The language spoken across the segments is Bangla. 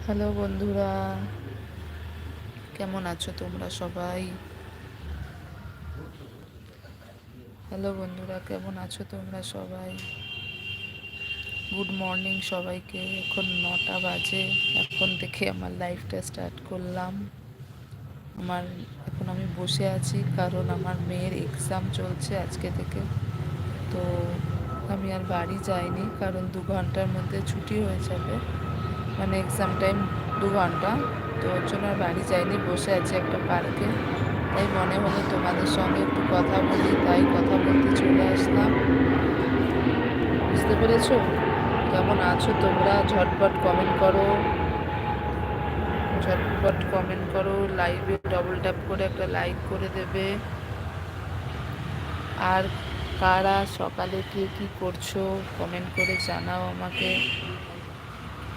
হ্যালো বন্ধুরা, কেমন আছো তোমরা সবাই? হ্যালো বন্ধুরা, কেমন আছো তোমরা সবাই? গুড মর্নিং সবাইকে। এখন 9টা বাজে। এখন থেকে আমার লাইফটা স্টার্ট করলাম। এখন আমি বসে আছি কারণ আমার মেয়ের এক্সাম চলছে আজকে থেকে। তো আমি আর বাড়ি যাইনি কারণ 2 ঘন্টার মধ্যে ছুটি হয়ে যাবে, মানে এক্সাম টাইম 2 ঘন্টা। তো ওর জন্য আর বাড়ি যাইনি, বসে আছি একটা পার্কে। তাই মনে হলো তোমাদের সঙ্গে একটু কথা বলি, তাই কথা বলতে চলে আসলাম। বুঝতে পেরেছো? কেমন আছো তোমরা? ঝটপট কমেন্ট করো, ঝটপট কমেন্ট করো। লাইভে ডবল ট্যাপ করে একটা লাইক করে দেবে। আর কারা সকালে কে কী করছো কমেন্ট করে জানাও আমাকে।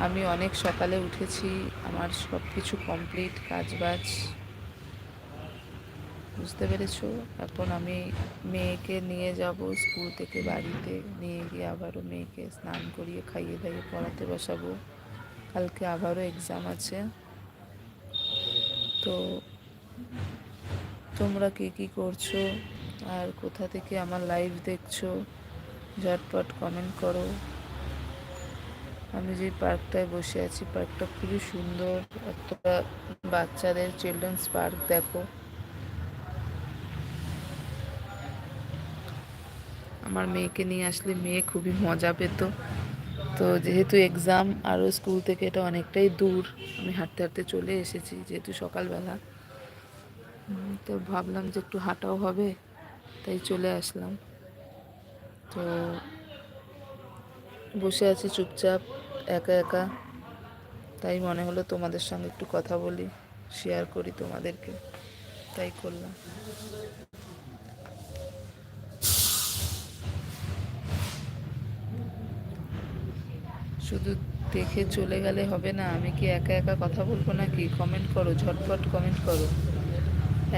আমি অনেক সকালে উঠেছি, আমার সব কিছু কমপ্লিট কাজবাজ। বুঝতে পেরেছো? এখন আমি মেয়েকে নিয়ে যাব স্কুল থেকে বাড়িতে, নিয়ে গিয়ে আবারও মেয়েকে স্নান করিয়ে খাইয়ে দাইয়ে পড়াতে বসাবো। কালকে আবারও এক্সাম আছে। তো তোমরা কে কী করছো আর কোথা থেকে আমার লাইভ দেখছো ঝটপট কমেন্ট করো। আমি যে পার্কটায় বসে আছি, পার্কটা খুবই সুন্দর। একটা বাচ্চাদের চিলড্রেন্স পার্ক। দেখো, আমার মেয়েকে নিয়ে আসলে মেয়ে খুবই মজা পেত। তো যেহেতু এক্সাম আরও স্কুল থেকে এটা অনেকটাই দূর, আমি হাঁটতে হাঁটতে চলে এসেছি যেহেতু সকালবেলা। তো ভাবলাম যে একটু হাঁটাও হবে, তাই চলে আসলাম। তো বসে আছি চুপচাপ একা একা, তাই মনে হলো তোমাদের সঙ্গে একটু কথা বলি, শেয়ার করি তোমাদেরকে, তাই করলাম। শুধু দেখে চলে গেলে হবে না, আমি কি একা একা কথা বলবো নাকি? কমেন্ট করো, ঝটপট কমেন্ট করো।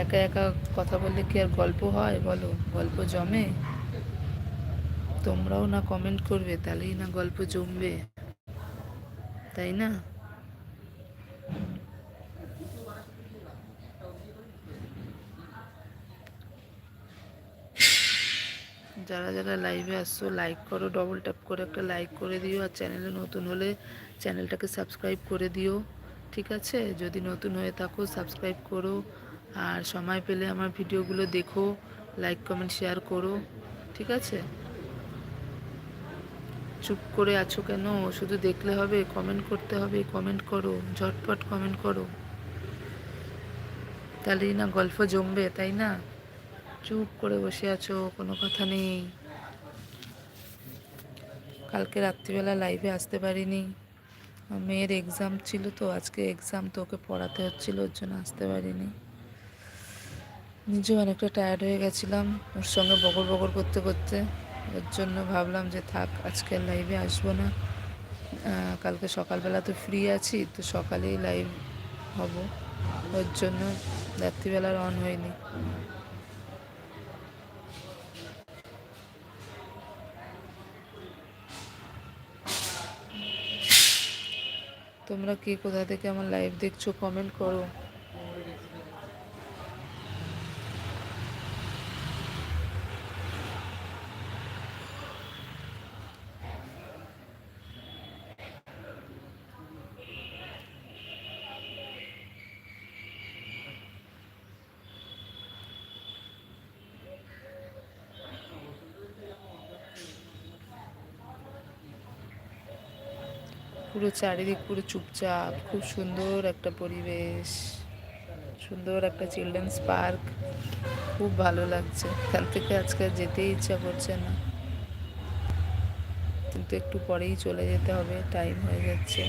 একা একা কথা বললে কি আর গল্প হয় বলো? গল্প জমে? তোমরাও না কমেন্ট করবে, তাহলেই না গল্প জমবে, তাই না? যারা যারা লাইভে আসছো লাইক করো, ডবল ট্যাপ করে একটা লাইক করে দিও। আর চ্যানেলে নতুন হলে চ্যানেলটাকে সাবস্ক্রাইব করে দিও, ঠিক আছে? যদি নতুন হয়ে থাকো সাবস্ক্রাইব করো, আর সময় পেলে আমার ভিডিওগুলো দেখো, লাইক কমেন্ট শেয়ার করো, ঠিক আছে? চুপ করে আছো কেন? শুধু দেখলে হবে? কমেন্ট করতে হবে। কমেন্ট করো, ঝটপট কমেন্ট করো, তাহলেই না গল্প জমবে, তাই না? চুপ করে বসে আছো, কোনো কথা নেই। কালকে রাত্রিবেলা লাইভে আসতে পারিনি, মেয়ের এক্সাম ছিল, তো আজকে এক্সাম, তো ওকে পড়াতে হচ্ছিল, ওর জন্য আসতে পারিনি। নিজেও অনেকটা টায়ার্ড হয়ে গেছিলাম ওর সঙ্গে বকর বকর করতে করতে। ওর জন্য ভাবলাম যে থাক, আজকে লাইভে আসবো না। কালকে সকালবেলা তো ফ্রি আছি, তো সকালেই লাইভ হব, ওর জন্য রাত্রিবেলার অন হয়নি। তোমরা কে কোথা থেকে আমার লাইভ দেখছো কমেন্ট করো। পুরো চারিদিক পুরো চুপচাপ, খুব সুন্দর একটা পরিবেশ, সুন্দর একটা চিলড্রেন্স পার্ক। খুব ভালো লাগছে, এখান থেকে আজকে যেতেই ইচ্ছা করছে না, কিন্তু একটু পরেই চলে যেতে হবে, টাইম হয়ে যাচ্ছে।